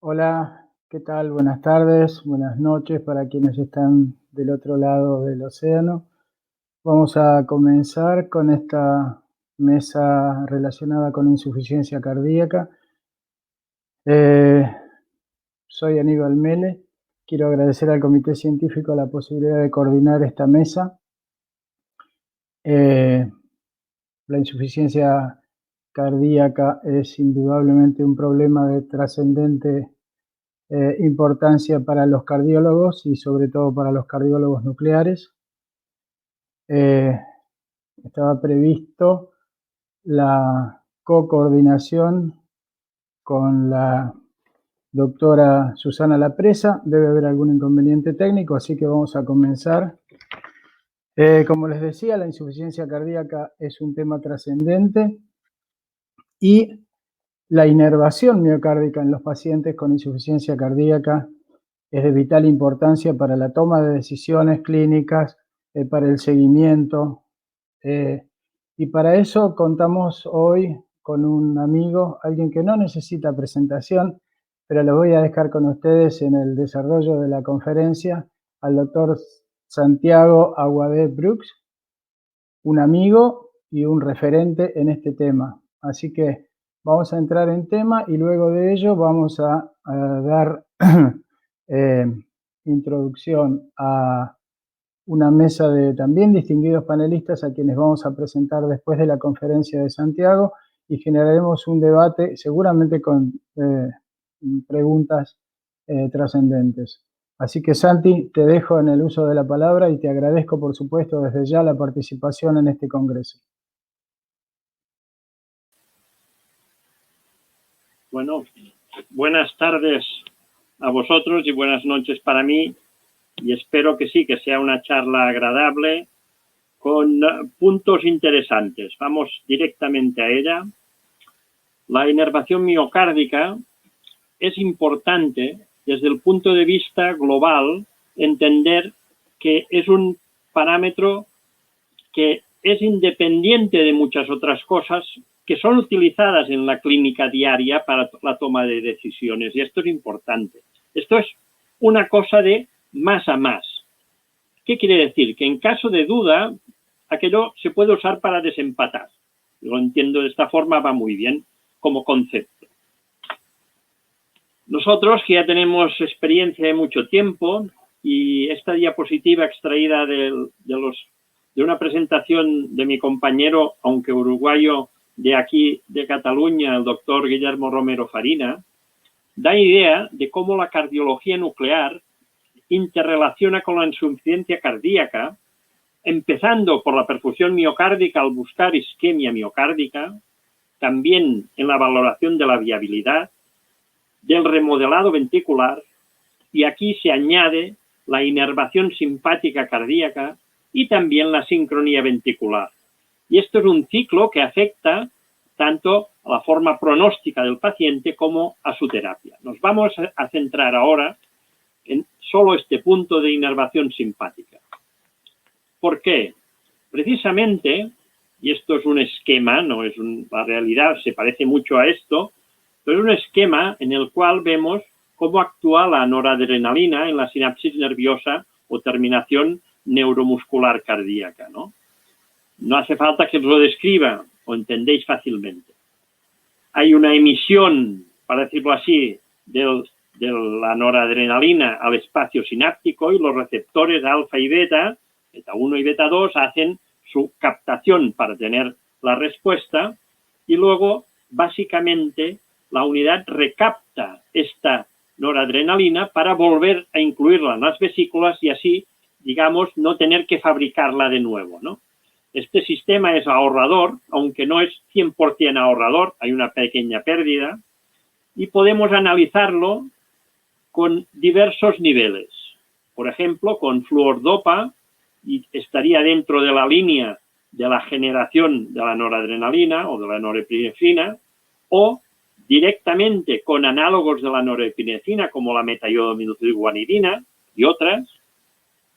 Hola, ¿qué tal? Buenas tardes, buenas noches para quienes están del otro lado del océano. Vamos a comenzar con esta mesa relacionada con insuficiencia cardíaca. Eh, Soy Aníbal Mele. Quiero agradecer al Comité Científico la posibilidad de coordinar esta mesa. Eh, la insuficiencia cardíaca es indudablemente un problema de trascendente importancia para los cardiólogos y sobre todo para los cardiólogos nucleares. Eh, Estaba previsto la co-coordinación con la doctora Susana Lapresa. Debe haber algún inconveniente técnico, así que vamos a comenzar. Como les decía, la insuficiencia cardíaca es un tema trascendente y la inervación miocárdica en los pacientes con insuficiencia cardíaca es de vital importancia para la toma de decisiones clínicas, para el seguimiento. Y para eso contamos hoy con un amigo, alguien que no necesita presentación, pero lo voy a dejar con ustedes en el desarrollo de la conferencia, al doctor Santiago Aguadé Brooks, un amigo y un referente en este tema. Así que vamos a entrar en tema y luego de ello vamos a dar introducción a una mesa de también distinguidos panelistas a quienes vamos a presentar después de la conferencia de Santiago y generaremos un debate seguramente con preguntas trascendentes. Así que Santi, te dejo en el uso de la palabra y te agradezco por supuesto desde ya la participación en este congreso. Bueno, buenas tardes a vosotros y buenas noches para mí, y espero que sí, que sea una charla agradable con puntos interesantes. Vamos directamente a ella. La inervación miocárdica es importante desde el punto de vista global, entender que es un parámetro que es independiente de muchas otras cosas que son utilizadas en la clínica diaria para la toma de decisiones, y esto es importante. Esto es una cosa de más a más. ¿Qué quiere decir? Que en caso de duda, aquello se puede usar para desempatar. Lo entiendo de esta forma, va muy bien como concepto. Nosotros, que ya tenemos experiencia de mucho tiempo, y esta diapositiva extraída de una presentación de mi compañero, aunque uruguayo, de aquí, de Cataluña, el doctor Guillermo Romero Farina, da idea de cómo la cardiología nuclear interrelaciona con la insuficiencia cardíaca, empezando por la perfusión miocárdica al buscar isquemia miocárdica, también en la valoración de la viabilidad, del remodelado ventricular, y aquí se añade la inervación simpática cardíaca y también la sincronía ventricular. Y esto es un ciclo que afecta tanto a la forma pronóstica del paciente como a su terapia. Nos vamos a centrar ahora en solo este punto de inervación simpática. ¿Por qué? Precisamente, y esto es un esquema, no es la realidad, se parece mucho a esto, pero es un esquema en el cual vemos cómo actúa la noradrenalina en la sinapsis nerviosa o terminación neuromuscular cardíaca, ¿no? No hace falta que os lo describa, o entendéis fácilmente. Hay una emisión, para decirlo así, de la noradrenalina al espacio sináptico, y los receptores alfa y beta 1 y beta 2, hacen su captación para tener la respuesta, y luego, básicamente, la unidad recapta esta noradrenalina para volver a incluirla en las vesículas y así, digamos, no tener que fabricarla de nuevo, ¿no? Este sistema es ahorrador, aunque no es 100% ahorrador, hay una pequeña pérdida, y podemos analizarlo con diversos niveles. Por ejemplo, con fluordopa, y estaría dentro de la línea de la generación de la noradrenalina o de la norepinefrina, o directamente con análogos de la norepinefrina como la metaiodometilguanidina y otras,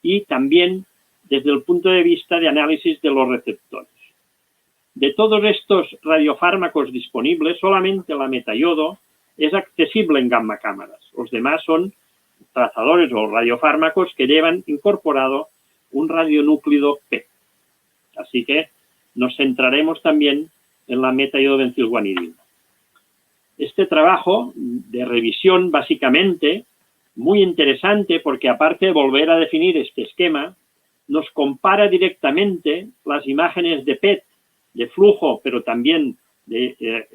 y también desde el punto de vista de análisis de los receptores. De todos estos radiofármacos disponibles, solamente la metaiodo es accesible en gamma cámaras. Los demás son trazadores o radiofármacos que llevan incorporado un radionúclido PET. Así que nos centraremos también en la metaiodobencilguanidina. Este trabajo de revisión, básicamente, muy interesante porque aparte de volver a definir este esquema, nos compara directamente las imágenes de PET, de flujo, pero también de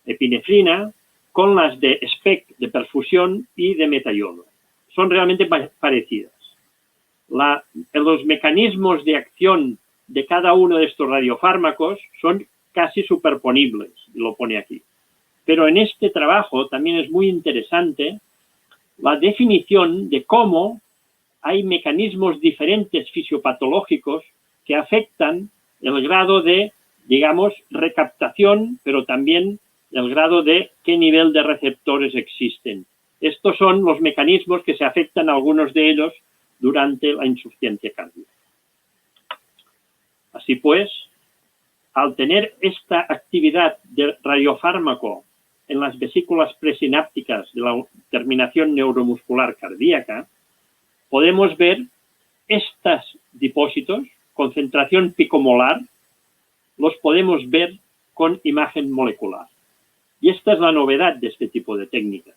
epinefrina, con las de SPECT, de perfusión, y de metaiodo. Son realmente parecidas. Los mecanismos de acción de cada uno de estos radiofármacos son casi superponibles, lo pone aquí. Pero en este trabajo también es muy interesante la definición de cómo hay mecanismos diferentes fisiopatológicos que afectan el grado de, digamos, recaptación, pero también el grado de qué nivel de receptores existen. Estos son los mecanismos que se afectan, algunos de ellos, durante la insuficiencia cardíaca. Así pues, al tener esta actividad de radiofármaco en las vesículas presinápticas de la terminación neuromuscular cardíaca, podemos ver estos depósitos, concentración picomolar, los podemos ver con imagen molecular. Y esta es la novedad de este tipo de técnicas.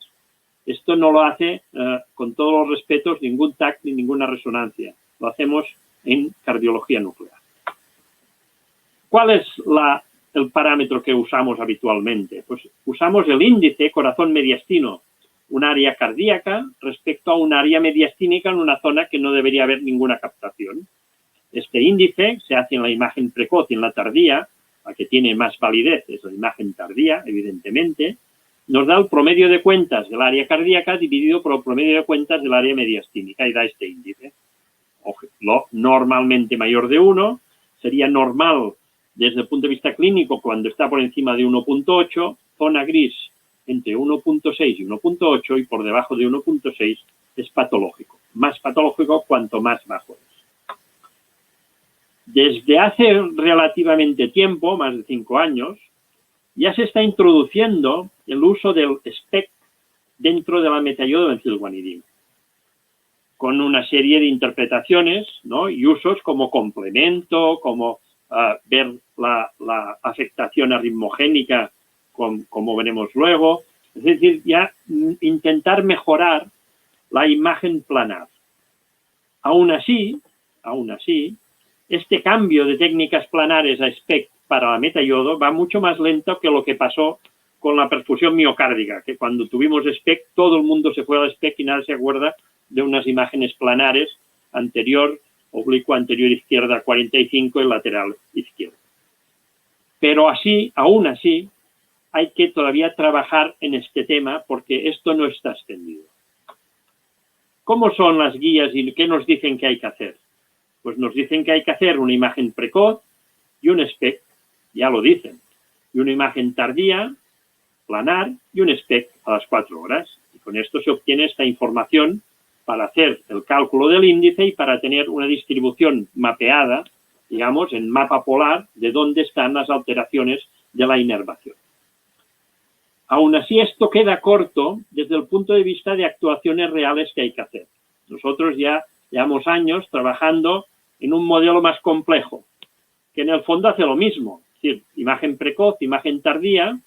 Esto no lo hace, con todos los respetos, ningún TAC ni ninguna resonancia. Lo hacemos en cardiología nuclear. ¿Cuál es el parámetro que usamos habitualmente? Pues usamos el índice corazón mediastino, un área cardíaca respecto a un área mediastínica en una zona que no debería haber ninguna captación. Este índice se hace en la imagen precoz y en la tardía, la que tiene más validez es la imagen tardía, evidentemente, nos da el promedio de cuentas del área cardíaca dividido por el promedio de cuentas del área mediastínica y da este índice. Normalmente mayor de 1, sería normal desde el punto de vista clínico cuando está por encima de 1.8, zona gris entre 1.6 y 1.8 y por debajo de 1.6 es patológico. Más patológico cuanto más bajo es. Desde hace relativamente tiempo, más de 5 años, ya se está introduciendo el uso del SPECT dentro de la metaiodobencilguanidina, con una serie de interpretaciones, ¿no? Y usos como complemento, como ver la afectación arritmogénica, como veremos luego. Es decir, ya intentar mejorar la imagen planar. Aún así, este cambio de técnicas planares a SPECT para la metaiodo va mucho más lento que lo que pasó con la perfusión miocárdica, que cuando tuvimos SPECT todo el mundo se fue al SPECT y nadie se acuerda de unas imágenes planares anterior, oblicua anterior izquierda 45 y lateral izquierda. Pero aún así, hay que todavía trabajar en este tema porque esto no está extendido. ¿Cómo son las guías y qué nos dicen que hay que hacer? Pues nos dicen que hay que hacer una imagen precoz y un SPECT, ya lo dicen, y una imagen tardía, planar y un SPECT a las 4 horas. Y con esto se obtiene esta información para hacer el cálculo del índice y para tener una distribución mapeada, digamos, en mapa polar de dónde están las alteraciones de la inervación. Aún así, esto queda corto desde el punto de vista de actuaciones reales que hay que hacer. Nosotros ya llevamos años trabajando en un modelo más complejo, que en el fondo hace lo mismo. Es decir, imagen precoz, imagen tardía.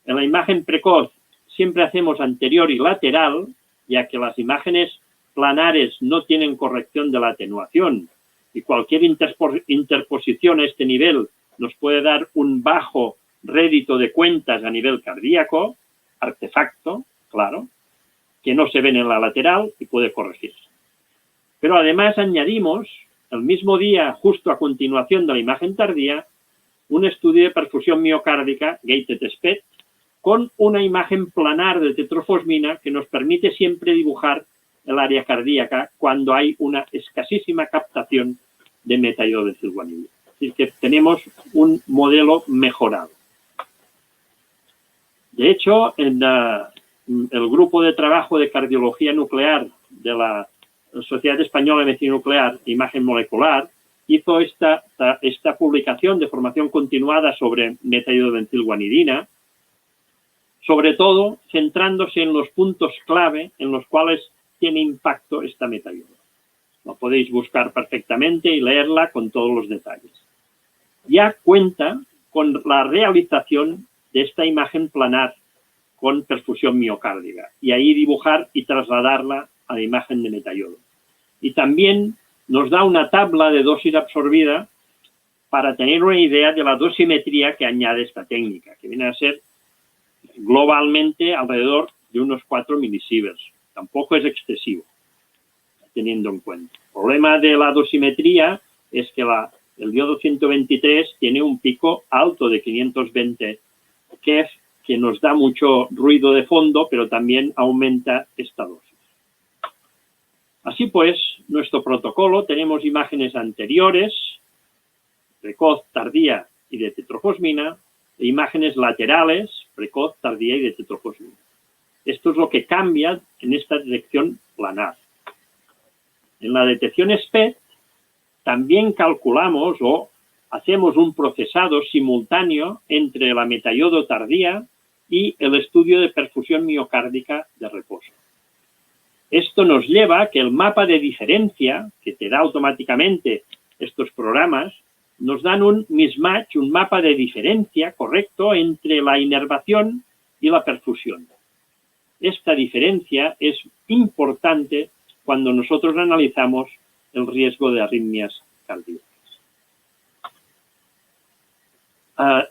En la imagen precoz siempre hacemos anterior y lateral, ya que las imágenes planares no tienen corrección de la atenuación y cualquier interposición a este nivel nos puede dar un bajo rédito de cuentas a nivel cardíaco, artefacto, claro, que no se ven en la lateral y puede corregirse. Pero además añadimos, el mismo día, justo a continuación de la imagen tardía, un estudio de perfusión miocárdica, gated SPECT, con una imagen planar de tetrofosmina que nos permite siempre dibujar el área cardíaca cuando hay una escasísima captación de metaiodobencilguanidina. Es decir, que tenemos un modelo mejorado. De hecho, en el grupo de trabajo de cardiología nuclear de la Sociedad Española de Medicina Nuclear, Imagen Molecular, hizo esta publicación de formación continuada sobre metaiodobencilguanidina, sobre todo centrándose en los puntos clave en los cuales tiene impacto esta metayodo. Lo podéis buscar perfectamente y leerla con todos los detalles. Ya cuenta con la realización de esta imagen planar con perfusión miocárdica y ahí dibujar y trasladarla a la imagen de metayodo. Y también nos da una tabla de dosis absorbida para tener una idea de la dosimetría que añade esta técnica, que viene a ser globalmente alrededor de unos 4 milisieverts. Tampoco es excesivo, teniendo en cuenta. El problema de la dosimetría es que el diodo 123 tiene un pico alto de 520 kef, que nos da mucho ruido de fondo, pero también aumenta esta dosis. Así pues, nuestro protocolo, tenemos imágenes anteriores, precoz, tardía y de tetrofosmina, e imágenes laterales, precoz, tardía y de tetrofosmina. Esto es lo que cambia en esta detección planar. En la detección SPECT también calculamos o hacemos un procesado simultáneo entre la metayodo tardía y el estudio de perfusión miocárdica de reposo. Esto nos lleva a que el mapa de diferencia que te da automáticamente estos programas nos dan un mismatch, un mapa de diferencia correcto entre la inervación y la perfusión. Esta diferencia es importante cuando nosotros analizamos el riesgo de arritmias cardíacas.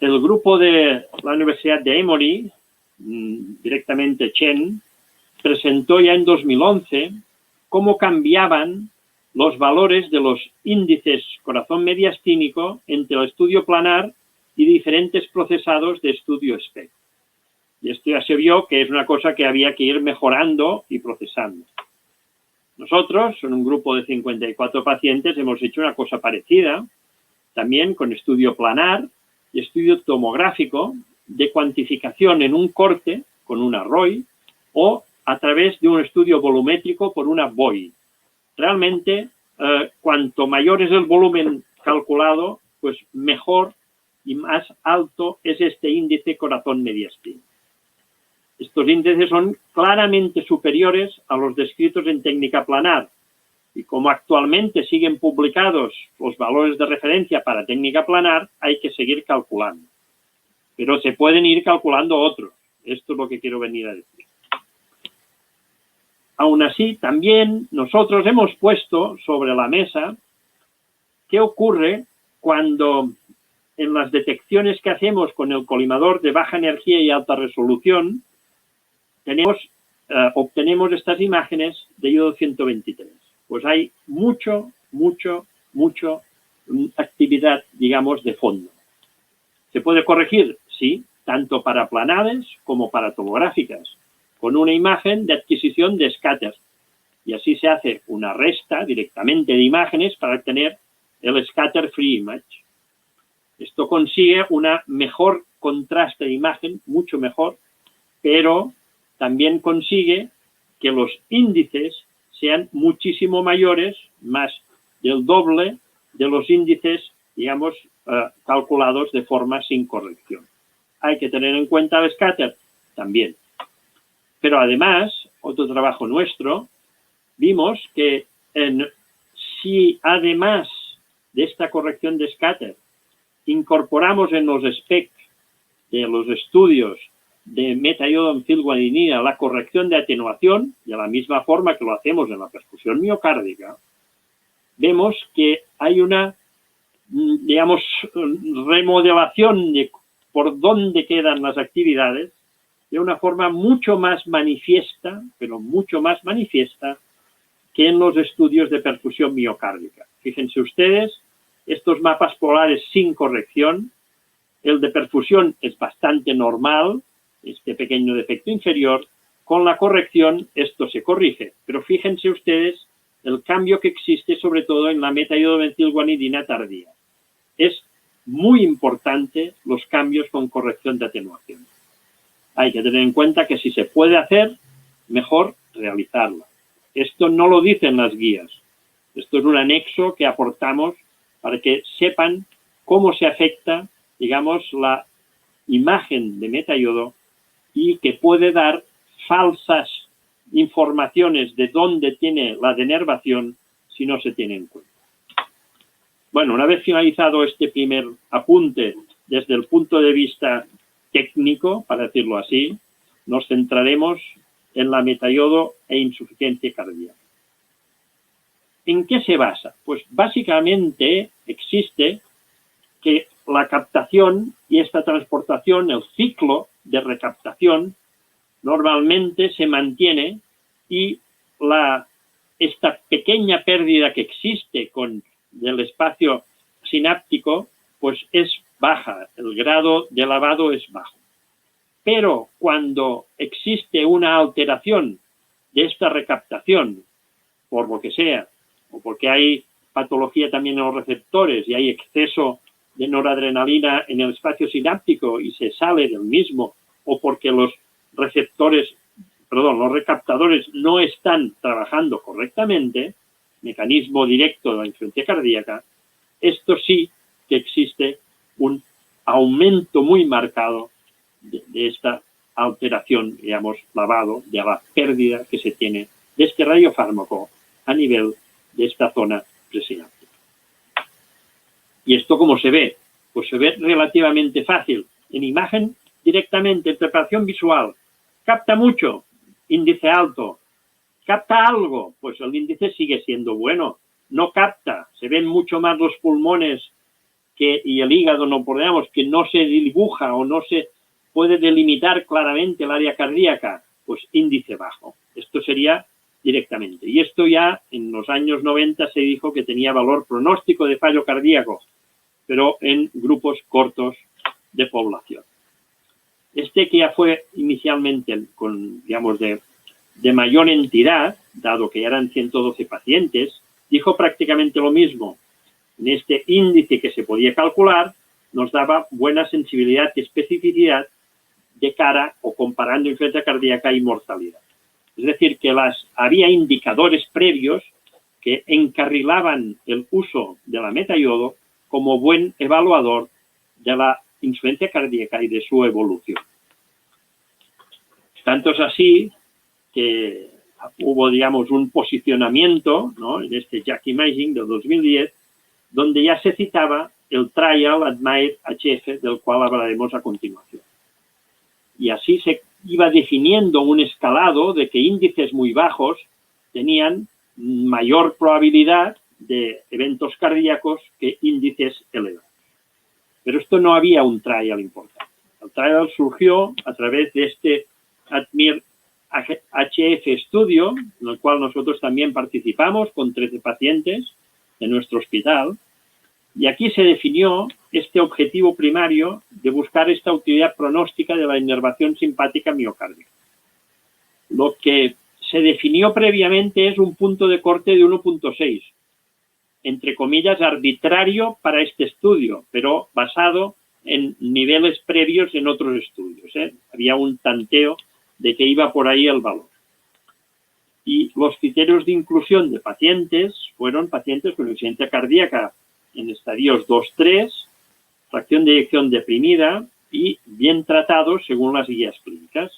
El grupo de la Universidad de Emory, directamente Chen, presentó ya en 2011 cómo cambiaban los valores de los índices corazón mediastínico entre el estudio planar y diferentes procesados de estudio SPECT. Y esto ya se vio que es una cosa que había que ir mejorando y procesando. Nosotros, en un grupo de 54 pacientes, hemos hecho una cosa parecida, también con estudio planar y estudio tomográfico de cuantificación en un corte con una ROI o a través de un estudio volumétrico por una BOI. Realmente, cuanto mayor es el volumen calculado, pues mejor y más alto es este índice corazón mediastínico. Estos índices son claramente superiores a los descritos en técnica planar y como actualmente siguen publicados los valores de referencia para técnica planar, hay que seguir calculando. Pero se pueden ir calculando otros. Esto es lo que quiero venir a decir. Aún así, también nosotros hemos puesto sobre la mesa qué ocurre cuando en las detecciones que hacemos con el colimador de baja energía y alta resolución obtenemos estas imágenes de iodo 123. Pues hay mucha actividad, digamos, de fondo. ¿Se puede corregir? Sí, tanto para planares como para tomográficas, con una imagen de adquisición de scatter. Y así se hace una resta directamente de imágenes para obtener el scatter free image. Esto consigue una mejor contraste de imagen, mucho mejor, pero también consigue que los índices sean muchísimo mayores, más del doble de los índices, digamos, calculados de forma sin corrección. Hay que tener en cuenta el scatter también. Pero además, otro trabajo nuestro, vimos que si además de esta corrección de scatter incorporamos en los SPECT de los estudios de metaiodoanfilguanidina la corrección de atenuación, de la misma forma que lo hacemos en la perfusión miocárdica, vemos que hay una, digamos, remodelación de por dónde quedan las actividades de una forma mucho más manifiesta, pero mucho más manifiesta que en los estudios de perfusión miocárdica. Fíjense ustedes, estos mapas polares sin corrección, el de perfusión es bastante normal, este pequeño defecto inferior, con la corrección esto se corrige. Pero fíjense ustedes el cambio que existe sobre todo en la metaiodometilguanidina tardía. Es muy importante los cambios con corrección de atenuación. Hay que tener en cuenta que si se puede hacer, mejor realizarla. Esto no lo dicen las guías. Esto es un anexo que aportamos para que sepan cómo se afecta, digamos, la imagen de metayodo y que puede dar falsas informaciones de dónde tiene la denervación si no se tiene en cuenta. Bueno, una vez finalizado este primer apunte desde el punto de vista técnico, para decirlo así, nos centraremos en la metayodo e insuficiencia cardíaca. ¿En qué se basa? Pues básicamente existe que la captación y esta transportación, el ciclo de recaptación, normalmente se mantiene y esta pequeña pérdida que existe del espacio sináptico, pues es baja, el grado de lavado es bajo. Pero cuando existe una alteración de esta recaptación, por lo que sea, o porque hay patología también en los receptores y hay exceso de noradrenalina en el espacio sináptico y se sale del mismo, o porque los recaptadores no están trabajando correctamente, mecanismo directo de la insuficiencia cardíaca, esto sí que existe un aumento muy marcado de esta alteración, digamos, lavado, de la pérdida que se tiene de este radiofármaco a nivel de esta zona presináptica. ¿Y esto cómo se ve? Pues se ve relativamente fácil. En imagen directamente, interpretación visual. Capta mucho, índice alto. ¿Capta algo? Pues el índice sigue siendo bueno. No capta, se ven mucho más los pulmones y el hígado, que no se dibuja o no se puede delimitar claramente el área cardíaca, pues índice bajo. Esto sería directamente. Y esto ya en los años 90 se dijo que tenía valor pronóstico de fallo cardíaco, pero en grupos cortos de población. Este que ya fue inicialmente de mayor entidad, dado que ya eran 112 pacientes, dijo prácticamente lo mismo. En este índice que se podía calcular, nos daba buena sensibilidad y especificidad de cara o comparando insuficiencia cardíaca y mortalidad. Es decir, que había indicadores previos que encarrilaban el uso de la metayodo como buen evaluador de la insuficiencia cardíaca y de su evolución. Tanto es así que hubo, un posicionamiento, ¿no?, en este JACC Imaging del 2010, donde ya se citaba el Trial Admire HF, del cual hablaremos a continuación. Y así se iba definiendo un escalado de que índices muy bajos tenían mayor probabilidad de eventos cardíacos que índices elevados. Pero esto no había un trial importante. El trial surgió a través de este Admire HF estudio, en el cual nosotros también participamos con 13 pacientes de nuestro hospital. Y aquí se definió este objetivo primario de buscar esta utilidad pronóstica de la inervación simpática miocárdica. Lo que se definió previamente es un punto de corte de 1.6, entre comillas, arbitrario para este estudio, pero basado en niveles previos en otros estudios. Había un tanteo de que iba por ahí el valor. Y los criterios de inclusión de pacientes fueron pacientes con insuficiencia cardíaca en estadios 2-3, fracción de eyección deprimida y bien tratados según las guías clínicas.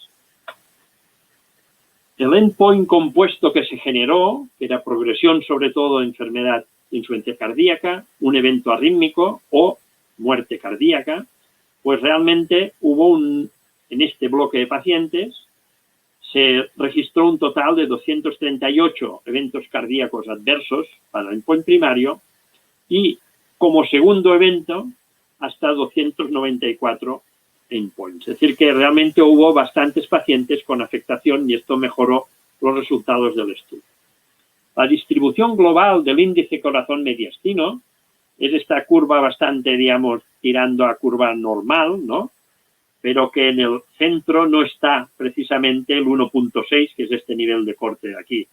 El endpoint compuesto que se generó, que era progresión sobre todo de enfermedad de insuficiencia cardíaca, un evento arrítmico o muerte cardíaca, pues realmente hubo en este bloque de pacientes se registró un total de 238 eventos cardíacos adversos para el endpoint primario y como segundo evento hasta 294 endpoints. Es decir, que realmente hubo bastantes pacientes con afectación y esto mejoró los resultados del estudio. La distribución global del índice corazón mediastino es esta curva bastante, tirando a curva normal, ¿no?, pero que en el centro no está precisamente el 1.6, que es este nivel de corte de aquí.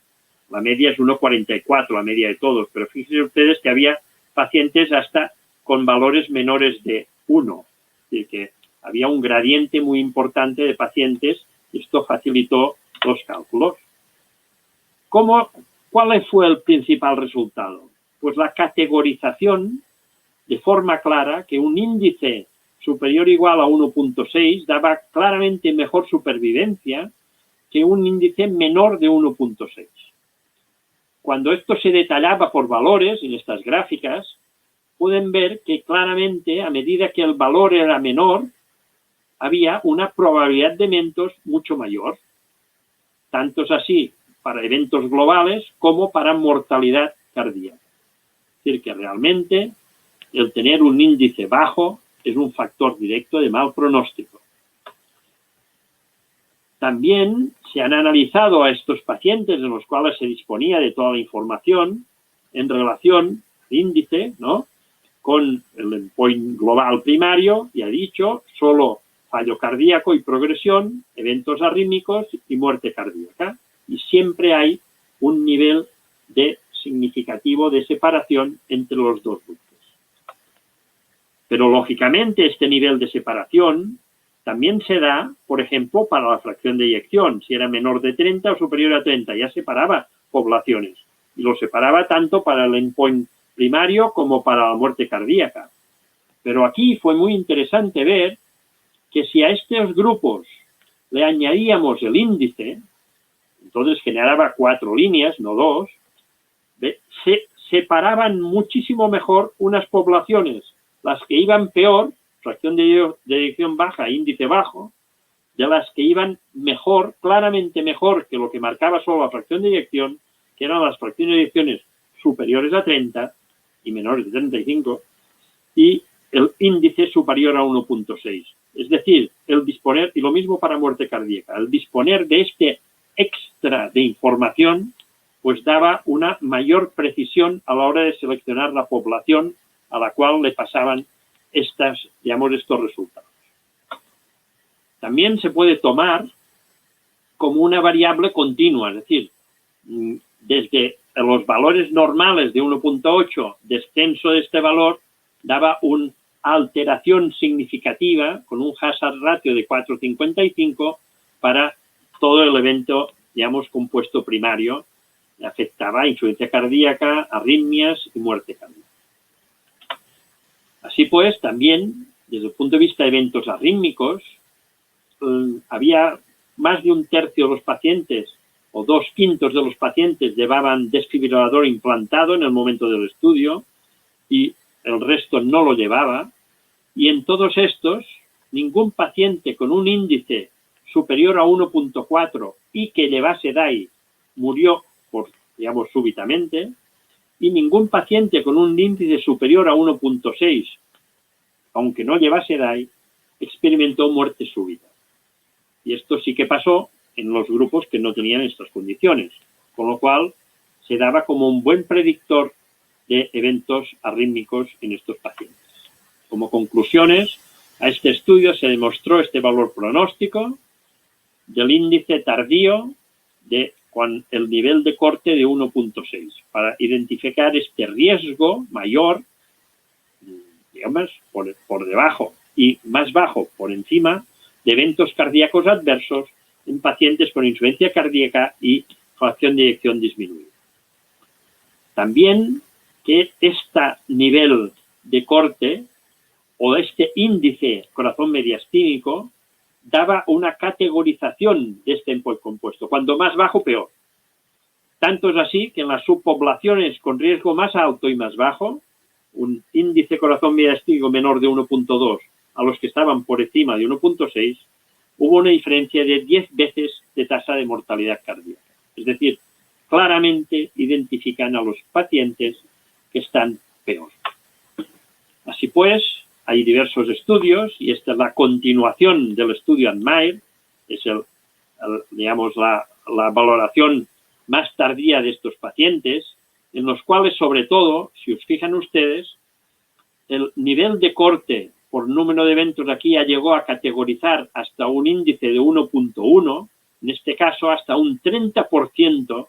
La media es 1.44, la media de todos, pero fíjense ustedes que había pacientes hasta con valores menores de 1, es decir, que había un gradiente muy importante de pacientes y esto facilitó los cálculos. ¿Cuál fue el principal resultado? Pues la categorización de forma clara que un índice superior o igual a 1.6 daba claramente mejor supervivencia que un índice menor de 1.6. Cuando esto se detallaba por valores en estas gráficas, pueden ver que claramente a medida que el valor era menor, había una probabilidad de eventos mucho mayor. Tanto es así para eventos globales como para mortalidad cardíaca. Es decir, que realmente el tener un índice bajo es un factor directo de mal pronóstico. También se han analizado a estos pacientes en los cuales se disponía de toda la información en relación al índice, ¿no?, con el endpoint global primario, ya he dicho, solo fallo cardíaco y progresión, eventos arrítmicos y muerte cardíaca. Y siempre hay un nivel significativo de separación entre los dos grupos. Pero, lógicamente, este nivel de separación también se da, por ejemplo, para la fracción de eyección. Si era menor de 30 o superior a 30, ya separaba poblaciones. Y lo separaba tanto para el endpoint primario como para la muerte cardíaca. Pero aquí fue muy interesante ver que si a estos grupos le añadíamos el índice, entonces generaba 4 líneas, no 2, se separaban muchísimo mejor unas poblaciones, las que iban peor, fracción de eyección baja, índice bajo, de las que iban mejor, claramente mejor que lo que marcaba solo la fracción de eyección, que eran las fracciones de eyecciones superiores a 30 y menores de 35, y el índice superior a 1.6. Es decir, el disponer, y lo mismo para muerte cardíaca, el disponer de este extra de información, pues daba una mayor precisión a la hora de seleccionar la población a la cual le pasaban estos resultados. También se puede tomar como una variable continua, es decir, desde los valores normales de 1.8, descenso de este valor daba una alteración significativa con un hazard ratio de 4,55 para todo el evento, compuesto primario. Afectaba insuficiencia cardíaca, arritmias y muerte cardíaca. Así pues, también, desde el punto de vista de eventos arrítmicos, había más de un tercio de los pacientes o 2/5 de los pacientes llevaban desfibrilador implantado en el momento del estudio y el resto no lo llevaba. Y en todos estos, ningún paciente con un índice superior a 1.4 y que llevase DAI murió súbitamente, y ningún paciente con un índice superior a 1.6, aunque no llevase DAI, experimentó muerte súbita. Y esto sí que pasó en los grupos que no tenían estas condiciones, con lo cual se daba como un buen predictor de eventos arrítmicos en estos pacientes. Como conclusiones, a este estudio se demostró este valor pronóstico del índice tardío con el nivel de corte de 1.6 para identificar este riesgo mayor, por debajo y más bajo por encima de eventos cardíacos adversos en pacientes con insuficiencia cardíaca y fracción de eyección disminuida. También que este nivel de corte o este índice corazón mediastínico daba una categorización de este endpoint compuesto. Cuanto más bajo, peor. Tanto es así que en las subpoblaciones con riesgo más alto y más bajo, un índice corazón mediastínico menor de 1.2 a los que estaban por encima de 1.6, hubo una diferencia de 10 veces de tasa de mortalidad cardíaca. Es decir, claramente identifican a los pacientes que están peor. Así pues, hay diversos estudios, y esta es la continuación del estudio ADMIRE, es la valoración más tardía de estos pacientes, en los cuales, sobre todo, si os fijan ustedes, el nivel de corte por número de eventos aquí ya llegó a categorizar hasta un índice de 1.1, en este caso hasta un 30%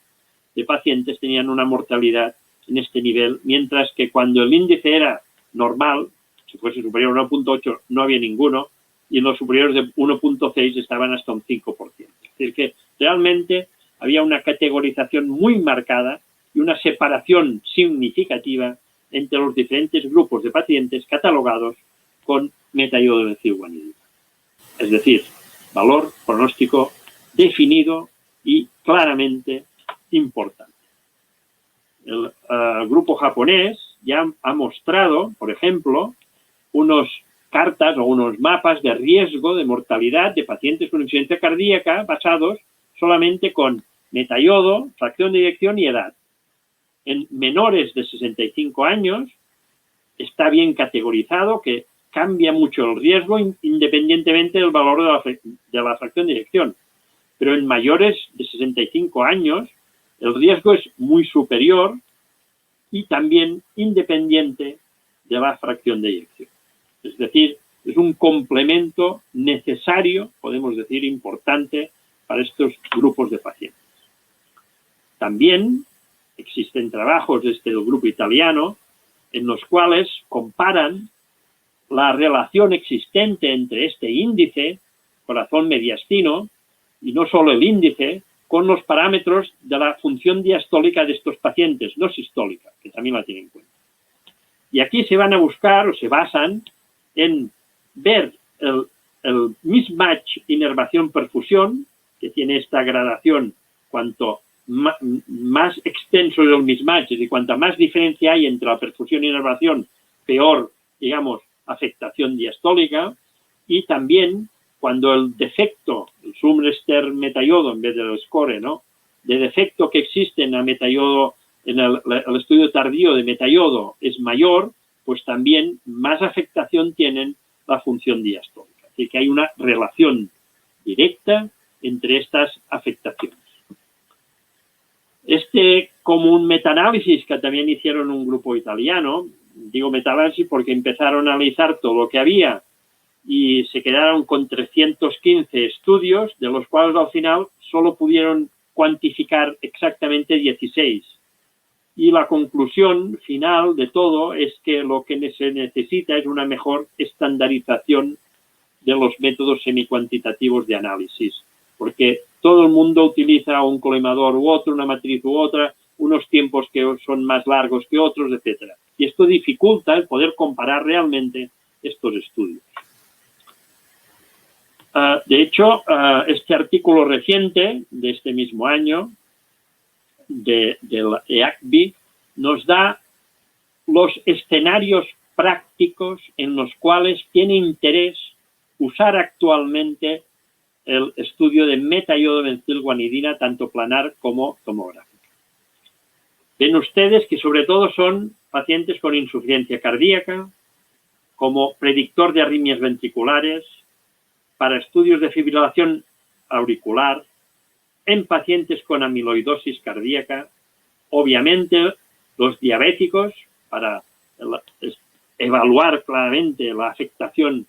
de pacientes tenían una mortalidad en este nivel, mientras que cuando el índice era normal, si fuese superior a 1.8 no había ninguno, y en los superiores de 1.6 estaban hasta un 5%. Es decir, que realmente había una categorización muy marcada y una separación significativa entre los diferentes grupos de pacientes catalogados con metaiodometilguanidina. Es decir, valor pronóstico definido y claramente importante. El grupo japonés ya ha mostrado, por ejemplo, unas cartas o unos mapas de riesgo de mortalidad de pacientes con insuficiencia cardíaca basados solamente con metayodo, fracción de eyección y edad. En menores de 65 años está bien categorizado que cambia mucho el riesgo independientemente del valor de la fracción de eyección. Pero en mayores de 65 años el riesgo es muy superior y también independiente de la fracción de eyección. Es decir, es un complemento necesario, podemos decir importante, para estos grupos de pacientes. También existen trabajos de este grupo italiano en los cuales comparan la relación existente entre este índice, corazón mediastino, y no solo el índice, con los parámetros de la función diastólica de estos pacientes, no sistólica, que también la tienen en cuenta. Y aquí se van a buscar o se basan en ver el mismatch inervación-perfusión, que tiene esta gradación, cuanto más extenso es el mismatch y cuanta más diferencia hay entre la perfusión y inervación, peor, digamos, afectación diastólica, y también cuando el defecto, el Sumrester metayodo en vez del score, ¿no?, de defecto que existe en la metayodo, en el estudio tardío de metayodo es mayor, pues también más afectación tienen la función diastólica. Así que hay una relación directa entre estas afectaciones. Como un metaanálisis que también hicieron un grupo italiano, digo metaanálisis porque empezaron a analizar todo lo que había y se quedaron con 315 estudios, de los cuales al final solo pudieron cuantificar exactamente 16. Y la conclusión final de todo es que lo que se necesita es una mejor estandarización de los métodos semicuantitativos de análisis, porque todo el mundo utiliza un colimador u otro, una matriz u otra, unos tiempos que son más largos que otros, etc. Y esto dificulta el poder comparar realmente estos estudios. De hecho, este artículo reciente de este mismo año del EACB nos da los escenarios prácticos en los cuales tiene interés usar actualmente el estudio de metaiodometilguanidina, tanto planar como tomográfica. Ven ustedes que sobre todo son pacientes con insuficiencia cardíaca, como predictor de arritmias ventriculares, para estudios de fibrilación auricular, en pacientes con amiloidosis cardíaca, obviamente los diabéticos, para evaluar claramente la afectación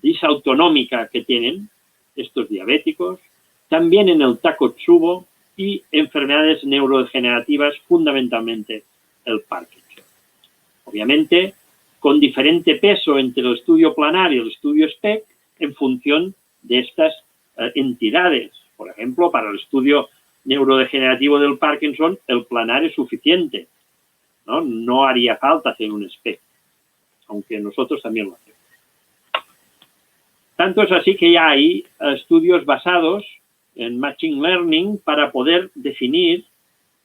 disautonómica que tienen estos diabéticos, también en el Takotsubo y enfermedades neurodegenerativas, fundamentalmente el Parkinson. Obviamente, con diferente peso entre el estudio planar y el estudio SPEC en función de estas entidades. Por ejemplo, para el estudio neurodegenerativo del Parkinson, el planar es suficiente, ¿no? No haría falta hacer un SPEC, aunque nosotros también lo hacemos. Tanto es así que ya hay estudios basados en Machine Learning para poder definir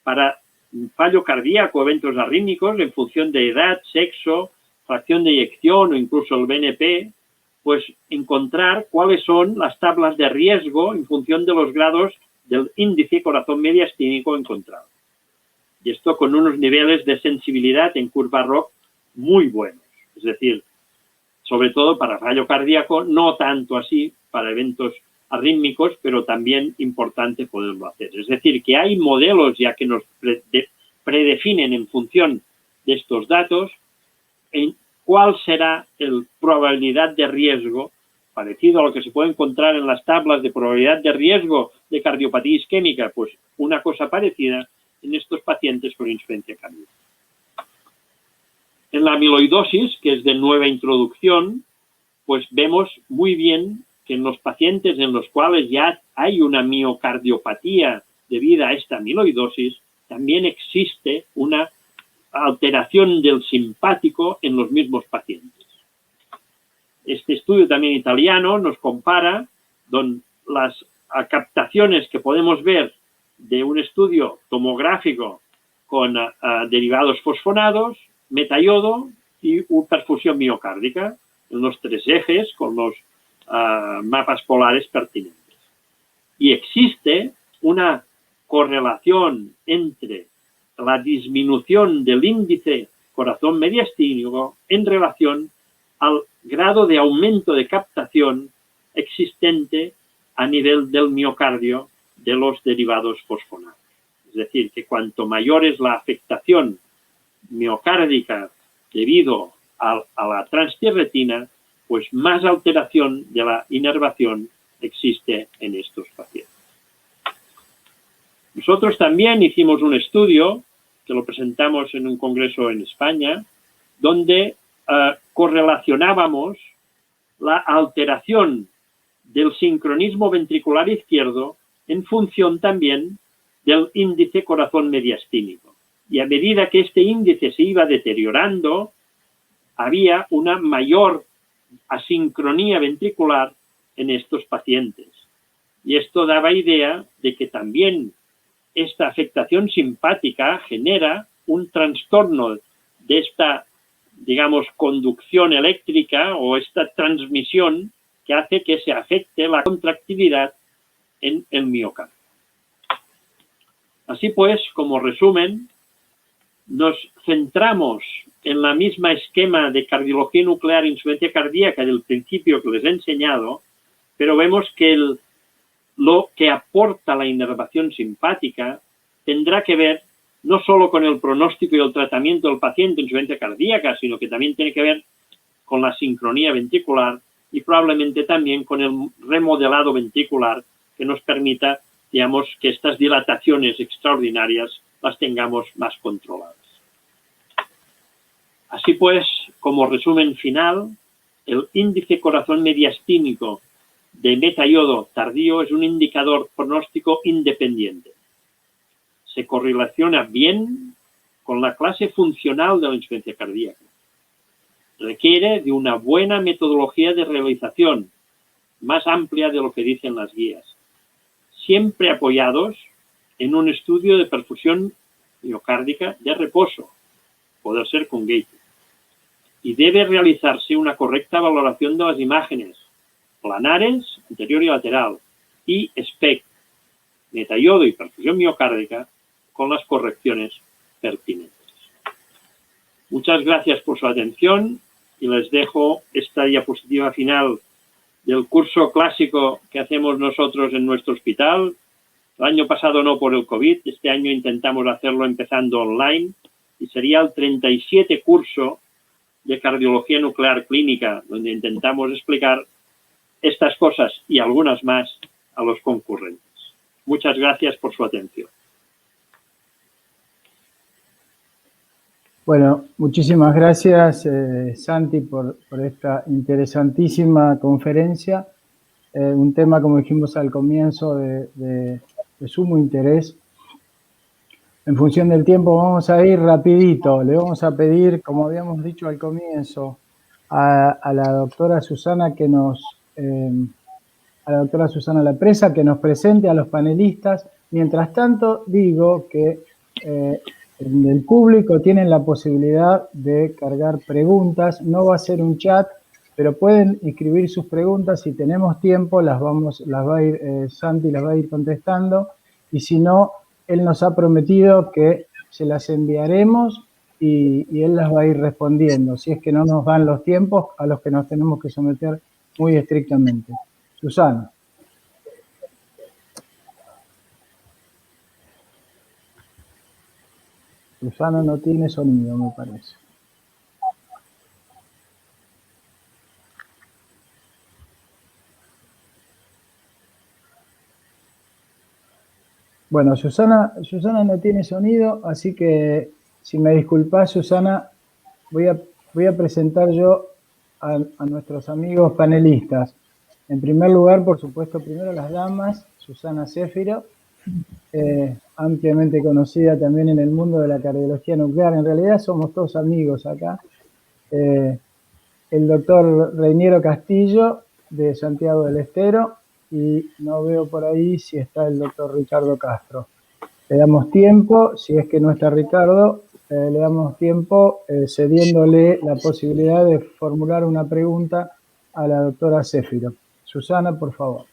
para fallo cardíaco, eventos arrítmicos, en función de edad, sexo, fracción de eyección o incluso el BNP, pues encontrar cuáles son las tablas de riesgo en función de los grados del índice corazón mediastínico encontrado. Y esto con unos niveles de sensibilidad en curva ROC muy buenos. Es decir, sobre todo para fallo cardíaco, no tanto así para eventos arrítmicos, pero también importante poderlo hacer. Es decir, que hay modelos ya que nos predefinen en función de estos datos en cuál será la probabilidad de riesgo, parecido a lo que se puede encontrar en las tablas de probabilidad de riesgo de cardiopatía isquémica, pues una cosa parecida en estos pacientes con insuficiencia cardíaca. En la amiloidosis, que es de nueva introducción, pues vemos muy bien que en los pacientes en los cuales ya hay una miocardiopatía debida a esta amiloidosis, también existe una alteración del simpático en los mismos pacientes. Este estudio también italiano nos compara las captaciones que podemos ver de un estudio tomográfico con derivados fosfonados, metayodo y perfusión miocárdica en los 3 ejes con los mapas polares pertinentes. Y existe una correlación entre la disminución del índice corazón mediastínico en relación al grado de aumento de captación existente a nivel del miocardio de los derivados fosfonados. Es decir, que cuanto mayor es la afectación miocárdica debido a la transtierretina, pues más alteración de la inervación existe en estos pacientes. Nosotros también hicimos un estudio que lo presentamos en un congreso en España, donde correlacionábamos la alteración del sincronismo ventricular izquierdo en función también del índice corazón mediastínico. Y a medida que este índice se iba deteriorando, había una mayor asincronía ventricular en estos pacientes. Y esto daba idea de que también esta afectación simpática genera un trastorno de esta, digamos, conducción eléctrica o esta transmisión que hace que se afecte la contractilidad en el miocardio. Así pues, como resumen, nos centramos en la misma esquema de cardiología nuclear e insuficiencia cardíaca del principio que les he enseñado, pero vemos que lo que aporta la inervación simpática tendrá que ver no solo con el pronóstico y el tratamiento del paciente en insuficiencia cardíaca, sino que también tiene que ver con la sincronía ventricular y probablemente también con el remodelado ventricular que nos permita, digamos, que estas dilataciones extraordinarias las tengamos más controladas. Así pues, como resumen final, el índice corazón mediastínico de metayodo tardío es un indicador pronóstico independiente. Se correlaciona bien con la clase funcional de la insuficiencia cardíaca. Requiere de una buena metodología de realización, más amplia de lo que dicen las guías, siempre apoyados en un estudio de perfusión miocárdica de reposo, poder ser con gate. Y debe realizarse una correcta valoración de las imágenes planares, anterior y lateral, y SPECT, metayodo y perfusión miocárdica, con las correcciones pertinentes. Muchas gracias por su atención y les dejo esta diapositiva final del curso clásico que hacemos nosotros en nuestro hospital. El año pasado no por el COVID, este año intentamos hacerlo empezando online y sería el 37 curso de cardiología nuclear clínica, donde intentamos explicar estas cosas y algunas más a los concurrentes. Muchas gracias por su atención. Bueno, muchísimas gracias, Santi, por esta interesantísima conferencia. Un tema, como dijimos al comienzo, de sumo interés. En función del tiempo vamos a ir rapidito. Le vamos a pedir, como habíamos dicho al comienzo, a la doctora Susana Lapresa que nos presente a los panelistas. Mientras tanto, digo que el público tiene la posibilidad de cargar preguntas. No va a ser un chat, pero pueden escribir sus preguntas. Si tenemos tiempo, Santi las va a ir contestando. Y si no, él nos ha prometido que se las enviaremos y él las va a ir respondiendo. Si es que no nos dan los tiempos a los que nos tenemos que someter muy estrictamente. Susana. Susana no tiene sonido, me parece. Bueno, Susana no tiene sonido, así que si me disculpás, Susana, voy a presentar yo a nuestros amigos panelistas. En primer lugar, por supuesto, primero las damas, Susana Céfiro, ampliamente conocida también en el mundo de la cardiología nuclear. En realidad somos todos amigos acá. el doctor Reiniero Castillo, de Santiago del Estero, y no veo por ahí si está el doctor Ricardo Castro. Le damos tiempo, si es que no está Ricardo, le damos tiempo cediéndole la posibilidad de formular una pregunta a la doctora Céfiro. Susana, por favor.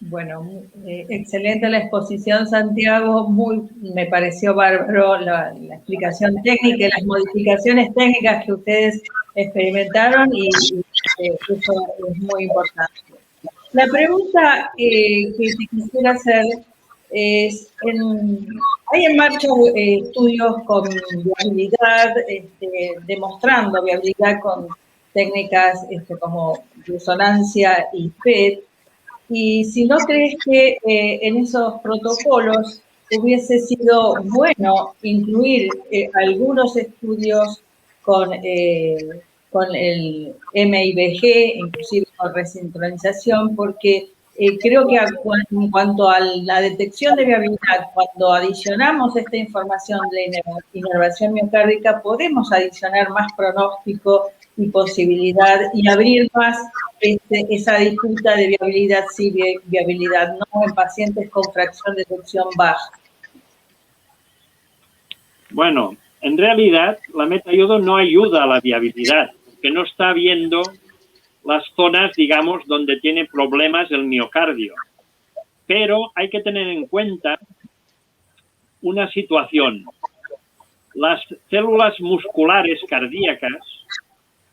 Bueno, excelente la exposición, Santiago. Me pareció bárbaro la explicación técnica y las modificaciones técnicas que ustedes experimentaron y eso es muy importante. La pregunta que te quisiera hacer es, hay en marcha estudios con viabilidad, demostrando viabilidad con técnicas como resonancia y PET, y si no crees que en esos protocolos hubiese sido bueno incluir algunos estudios con el MIBG, inclusive con resincronización, porque creo que en cuanto a la detección de viabilidad, cuando adicionamos esta información de la inervación miocárdica, podemos adicionar más pronóstico y posibilidad y abrir más esa disputa de viabilidad sí, viabilidad no en pacientes con fracción de ejecución baja. Bueno, en realidad la metaiodo no ayuda a la viabilidad, porque no está viendo las zonas, digamos, donde tiene problemas el miocardio. Pero hay que tener en cuenta una situación. Las células musculares cardíacas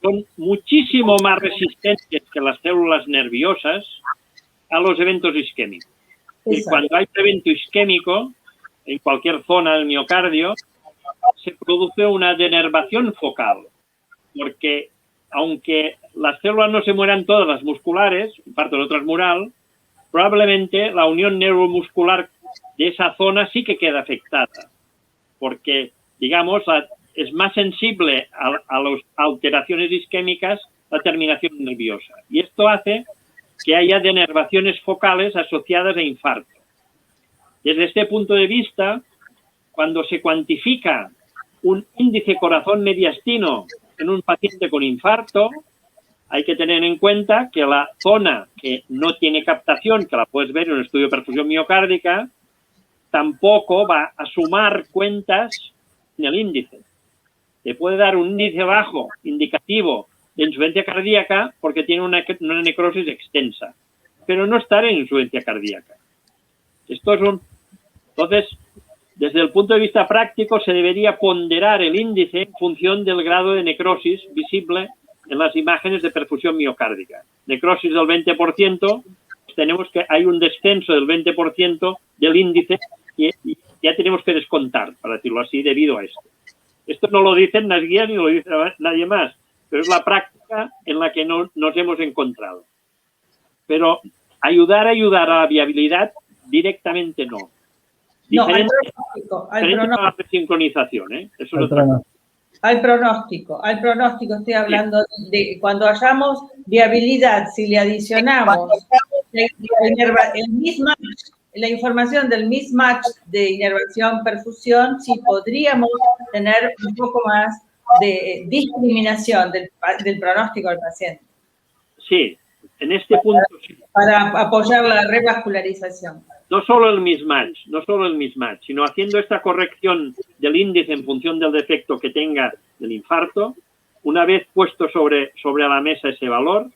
son muchísimo más resistentes que las células nerviosas a los eventos isquémicos. Y cuando hay un evento isquémico, en cualquier zona del miocardio, se produce una denervación focal, porque aunque las células no se mueran todas las musculares, parte de transmural, probablemente la unión neuromuscular de esa zona sí que queda afectada, porque, digamos, es más sensible a las alteraciones isquémicas la terminación nerviosa. Y esto hace que haya denervaciones focales asociadas a infarto. Desde este punto de vista, cuando se cuantifica un índice corazón mediastino en un paciente con infarto, hay que tener en cuenta que la zona que no tiene captación, que la puedes ver en un estudio de perfusión miocárdica, tampoco va a sumar cuentas en el índice. Te puede dar un índice bajo indicativo de insuficiencia cardíaca porque tiene una necrosis extensa, pero no estar en insuficiencia cardíaca. Entonces, desde el punto de vista práctico, se debería ponderar el índice en función del grado de necrosis visible en las imágenes de perfusión miocárdica. Necrosis del 20%, tenemos que hay un descenso del 20% del índice y ya tenemos que descontar, para decirlo así, debido a esto. Esto no lo dicen las guías ni lo dice nadie más, pero es la práctica en la que nos hemos encontrado. Pero ayudar a la viabilidad directamente no. Diferente, no, al pronóstico. A la sincronización, ¿eh? Eso es otra cosa. Al pronóstico, estoy hablando de cuando hallamos viabilidad, si le adicionamos la información del mismatch de inervación-perfusión, sí podríamos tener un poco más de discriminación del pronóstico del paciente. Sí, en este punto sí. Para apoyar la revascularización. No solo el mismatch, sino haciendo esta corrección del índice en función del defecto que tenga del infarto, una vez puesto sobre la mesa ese valor,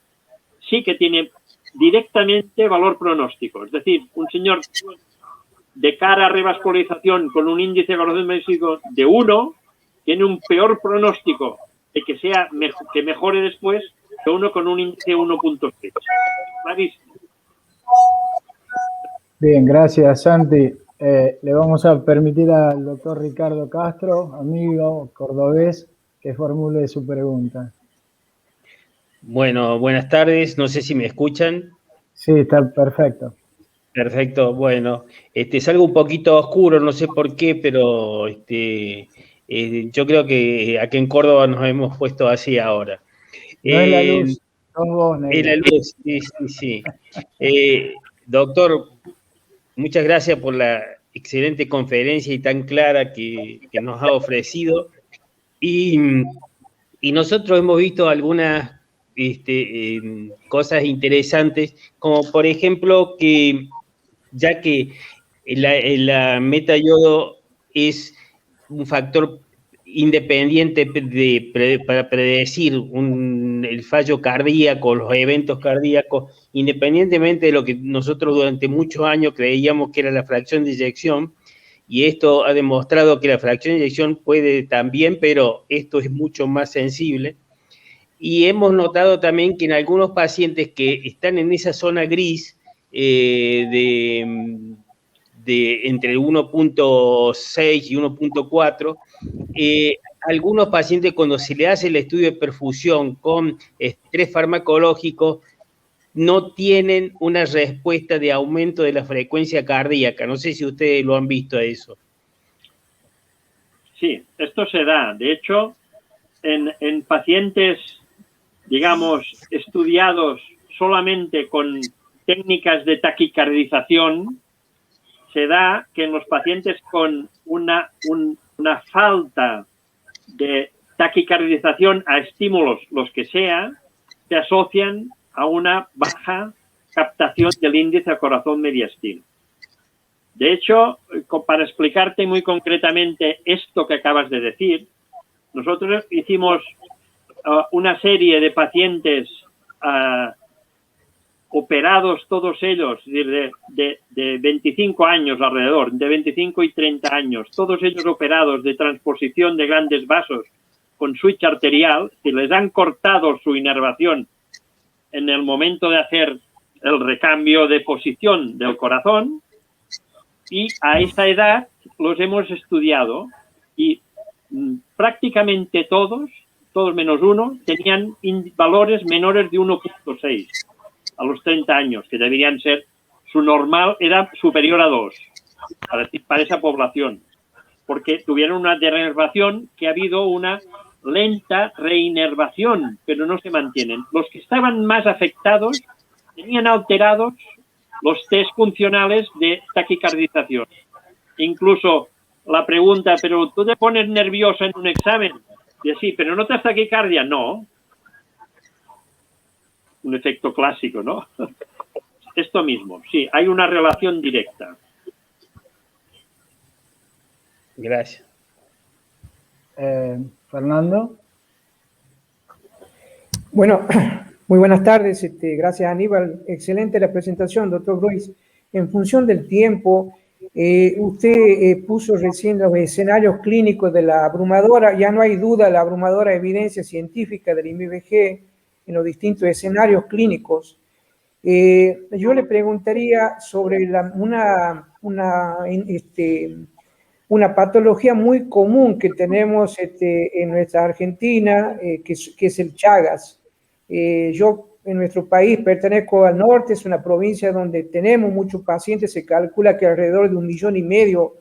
sí que tiene directamente valor pronóstico. Es decir, un señor de cara a revascularización con un índice de corazón mediástico de 1 tiene un peor pronóstico de que mejore después que uno con un índice 1.6. Clarísimo. Bien, gracias, Santi. Le vamos a permitir al doctor Ricardo Castro, amigo cordobés, que formule su pregunta. Bueno, buenas tardes. No sé si me escuchan. Sí, está perfecto. Perfecto. Bueno, es algo un poquito oscuro, no sé por qué, pero yo creo que aquí en Córdoba nos hemos puesto así ahora. No es la luz, sos vos, negro. Es la luz, sí. Doctor, muchas gracias por la excelente conferencia y tan clara que nos ha ofrecido. Y Y nosotros hemos visto algunas cosas interesantes, como por ejemplo que ya que la metayodo es un factor independiente para predecir el fallo cardíaco, los eventos cardíacos, independientemente de lo que nosotros durante muchos años creíamos que era la fracción de eyección, y esto ha demostrado que la fracción de eyección puede también, pero esto es mucho más sensible. Y hemos notado también que en algunos pacientes que están en esa zona gris de entre 1.6 y 1.4, algunos pacientes cuando se le hace el estudio de perfusión con estrés farmacológico no tienen una respuesta de aumento de la frecuencia cardíaca. No sé si ustedes lo han visto a eso. Sí, esto se da. De hecho, en pacientes, digamos, estudiados solamente con técnicas de taquicardización, se da que en los pacientes con una falta de taquicardización a estímulos, los que sea, se asocian a una baja captación del índice al corazón mediastino. De hecho, para explicarte muy concretamente esto que acabas de decir, nosotros hicimos una serie de pacientes operados todos ellos de 25 años alrededor, de 25 y 30 años, todos ellos operados de transposición de grandes vasos con switch arterial, y les han cortado su inervación en el momento de hacer el recambio de posición del corazón, y a esa edad los hemos estudiado y prácticamente todos menos uno, tenían valores menores de 1.6 a los 30 años, que deberían ser, su normal era superior a 2 para esa población, porque tuvieron una denervación que ha habido una lenta reinervación, pero no se mantienen. Los que estaban más afectados tenían alterados los test funcionales de taquicardización. Incluso la pregunta, pero tú te pones nerviosa en un examen, y sí, pero ¿no te das taquicardia? No. Un efecto clásico, ¿no? Esto mismo, sí, hay una relación directa. Gracias. Fernando. Bueno, muy buenas tardes. Gracias, Aníbal. Excelente la presentación, doctor Ruiz. En función del tiempo, usted puso recién los escenarios clínicos de la abrumadora, ya no hay duda, la abrumadora evidencia científica del IMVG en los distintos escenarios clínicos. Yo le preguntaría sobre una patología muy común que tenemos en nuestra Argentina, que es el Chagas. Yo en nuestro país pertenezco al norte, es una provincia donde tenemos muchos pacientes, se calcula que alrededor de 1,5 millones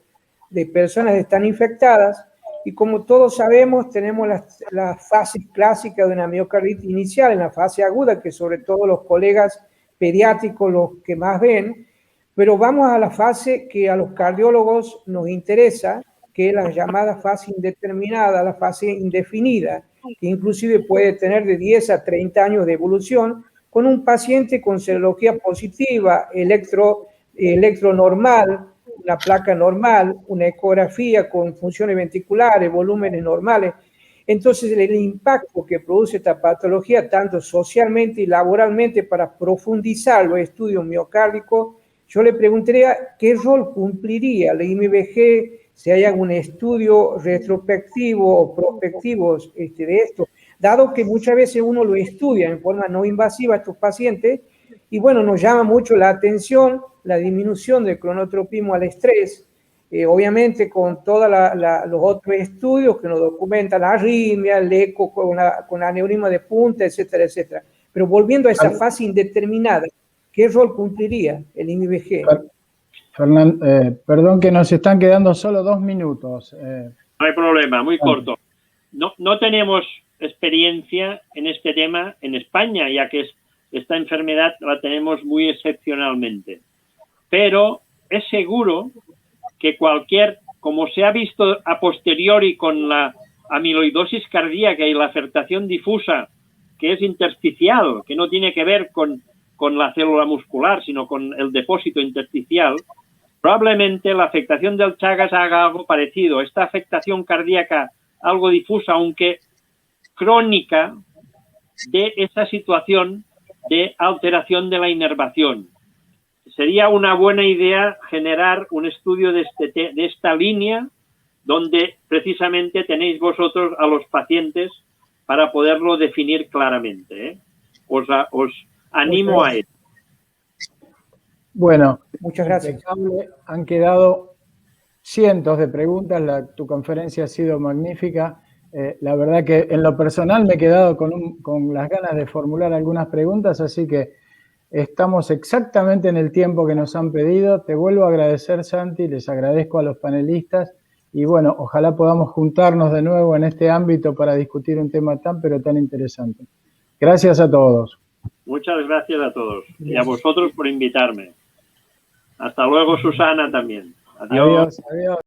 de personas están infectadas, y como todos sabemos tenemos la fase clásica de una miocarditis inicial, en la fase aguda, que sobre todo los colegas pediátricos los que más ven, pero vamos a la fase que a los cardiólogos nos interesa, que es la llamada fase indeterminada, la fase indefinida, que inclusive puede tener de 10 a 30 años de evolución, con un paciente con serología positiva, electro normal, una placa normal, una ecografía con funciones ventriculares, volúmenes normales. Entonces, el impacto que produce esta patología, tanto socialmente y laboralmente, para profundizar los estudios miocárdicos, yo le preguntaría qué rol cumpliría la IMVG si hay algún estudio retrospectivo o prospectivo de esto, dado que muchas veces uno lo estudia en forma no invasiva a estos pacientes, y bueno, nos llama mucho la atención la disminución del cronotropismo al estrés, obviamente con todos los otros estudios que nos documentan la arritmia, el eco con aneurisma de punta, etcétera, etcétera. Pero volviendo a esa fase indeterminada, ¿qué rol cumpliría el IMVG? Fernando, perdón que nos están quedando solo 2 minutos. No hay problema, muy corto. No tenemos experiencia en este tema en España, ya que esta enfermedad la tenemos muy excepcionalmente. Pero es seguro que como se ha visto a posteriori con la amiloidosis cardíaca y la afectación difusa, que es intersticial, que no tiene que ver con la célula muscular, sino con el depósito intersticial, probablemente la afectación del Chagas haga algo parecido. Esta afectación cardíaca, algo difusa, aunque crónica, de esa situación de alteración de la inervación. Sería una buena idea generar un estudio de esta línea, donde precisamente tenéis vosotros a los pacientes para poderlo definir claramente, ¿eh? Os animo a ello. Bueno, muchas gracias. Han quedado cientos de preguntas, tu conferencia ha sido magnífica. La verdad que en lo personal me he quedado con las ganas de formular algunas preguntas, así que estamos exactamente en el tiempo que nos han pedido. Te vuelvo a agradecer, Santi, les agradezco a los panelistas y bueno, ojalá podamos juntarnos de nuevo en este ámbito para discutir un tema tan pero tan interesante. Gracias a todos. Muchas gracias a todos y a vosotros por invitarme. Hasta luego, Susana, también. Adiós. Adiós.